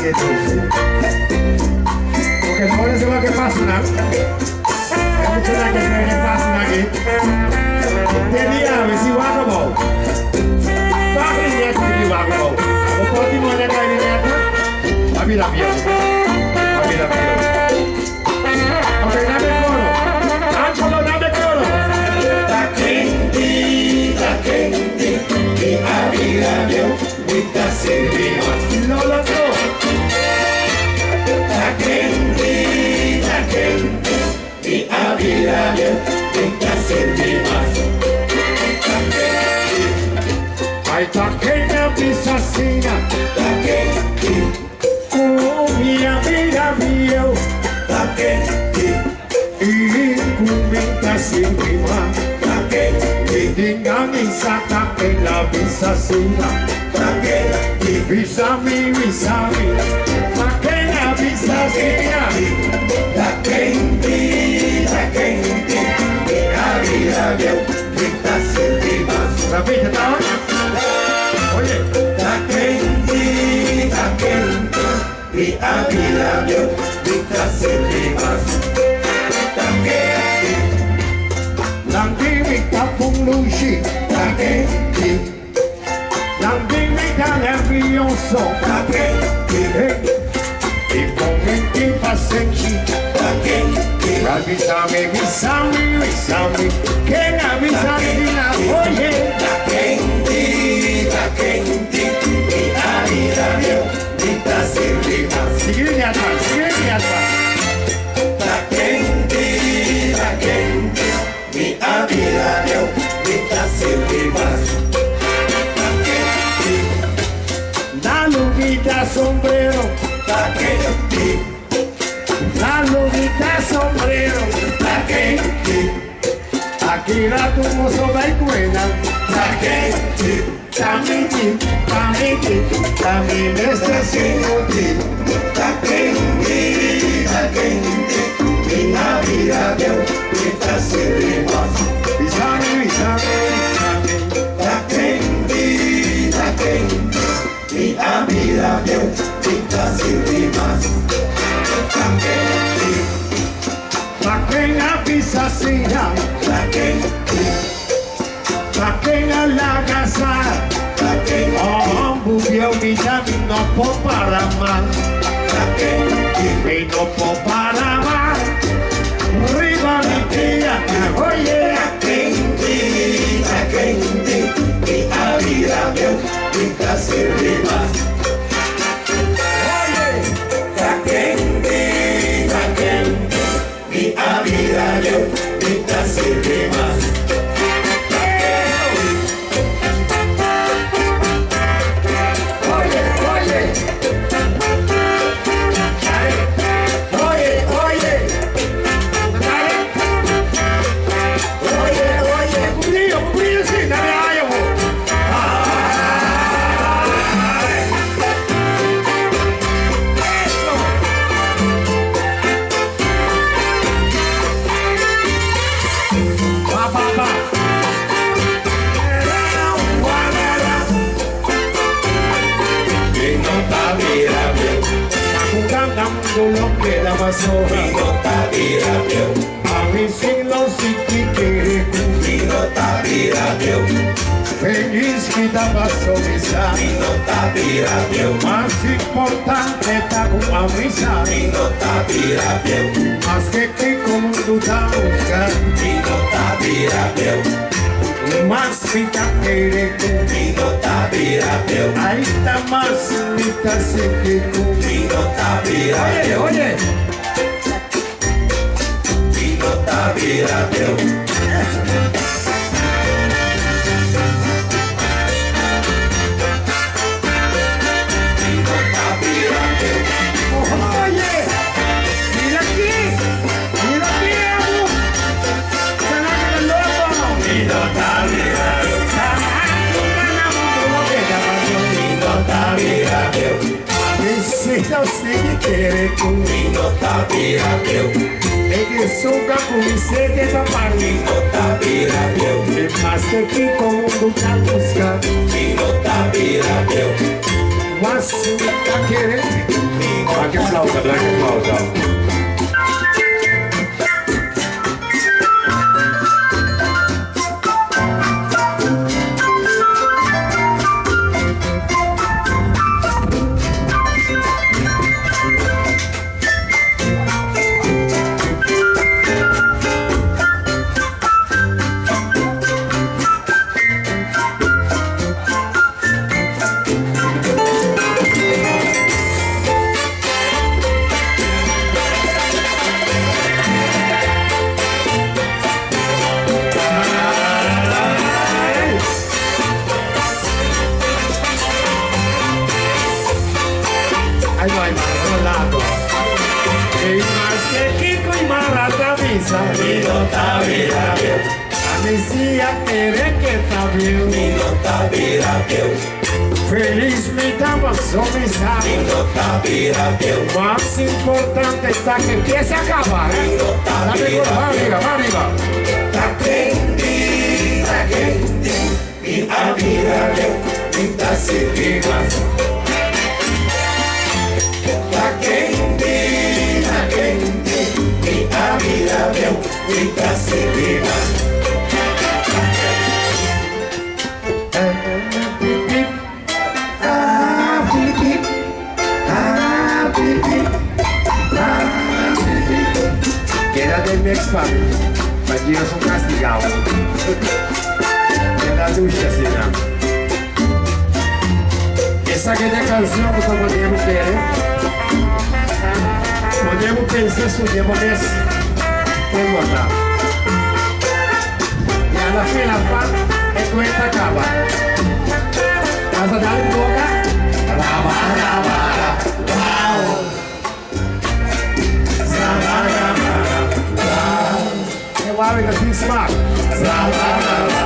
quietos. Porque no les digo que pasa nada. Hay mucho nada que pasa nada aquí. Tenía, me sigo a como. Toca em neto que vai como. O pode mandar cair em neto. A vida pior. A vida pior. Ok, nada de coro. Ancholo, nada de coro. Tá quente, e a vida meu me tá servindo. No lo sé. Tá quente, e a vida meu me tá servindo. Ai, tá quente a piscina. Tá quente, Minha vida meu. tá quente, E comenta cima. tá quente, Dinga mi saca pela piscina. tá quente, Visami, Maquena piscina. tá quente, e a vida meu me tá servindo. La vida tá onde? Oye, Tá quente, e a vida meu me tá servindo. Tá quente, Langimi tá pulushi. tá quente, Langimi tá nervioso. tá quente, E momenti paciente. tá quente, Visami. Quem avisa mina? Oye, tá quente, e a vida meu me tá servindo. sigue atrás. Tá quente, e a vida meu me tá servindo. Tá quente, La lubita sombrero. tá quente, La lubita sombrero. tá quente, Aquí la tuvo sobre buena. tá quente, Tamini, también está haciendo ti. tá quente, e a vida meu me tá servindo. Visami. Tá quente, e a vida meu me tá servindo. Tá quente, Pa' quem avisa cina. tá quente, Pa' quem a la casa. tá quente, Oh, bugueo mi no puedo para más. tá quente, Y no puedo para más. Arriba mi tía, oye. tá quente, e a vida meu me tá servindo. Tá quente, e a vida meu me tá servindo. Lo que la vasora. Minota vida meu, A mí sí lo sí que quiere. minota vida meu, Feliz que da vasoriza. minota vida meu, Más importante está con amistad. minota vida meu, Más que conduta buscar. minota vida meu, Más vida quiere. minota vida meu, Ahí está más vida se que minota vida meu, Oye. minota vida meu. Minota vida meu, Oye. Mira aquí. Amor. Será que el loco. minota vida meu, minota vida meu, Necesita usted que quiere tú. minota vida meu, que suca com sede da parinha. minota vida meu, É mais que com conduta buscar. minota vida meu, Mas tá querendo. Black flauta, black flauta. Ahí va, hermano, lado. Y más que Kiko y Marata Visa. Mino ta vira meu, A Messia querer que tá viu. mino ta vira meu, Feliz me dava sorrisar. mino ta vira meu, O mais importante está que empiece a acabar, hein? mino ta Dá vira vai arriba, vai arriba. ta quente, mi a vira meu, mi ta se viva. Ta quente, mi a vira meu, mi ta se viva. Ah, pip, pip. Ah, pip, pip. Ah, pip, pip. Que era del Mex Family, mas eu sou castigado. É da ducha, assim, né? Essa aqui é a canção que podemos querer. Podemos pensar se podemos perguntar. E alla fine la fa e questa acaba. Casa dare in bocca. Rava, rava, wow. Rava, rava, wow. E guarda che si smacca. Rava, rava.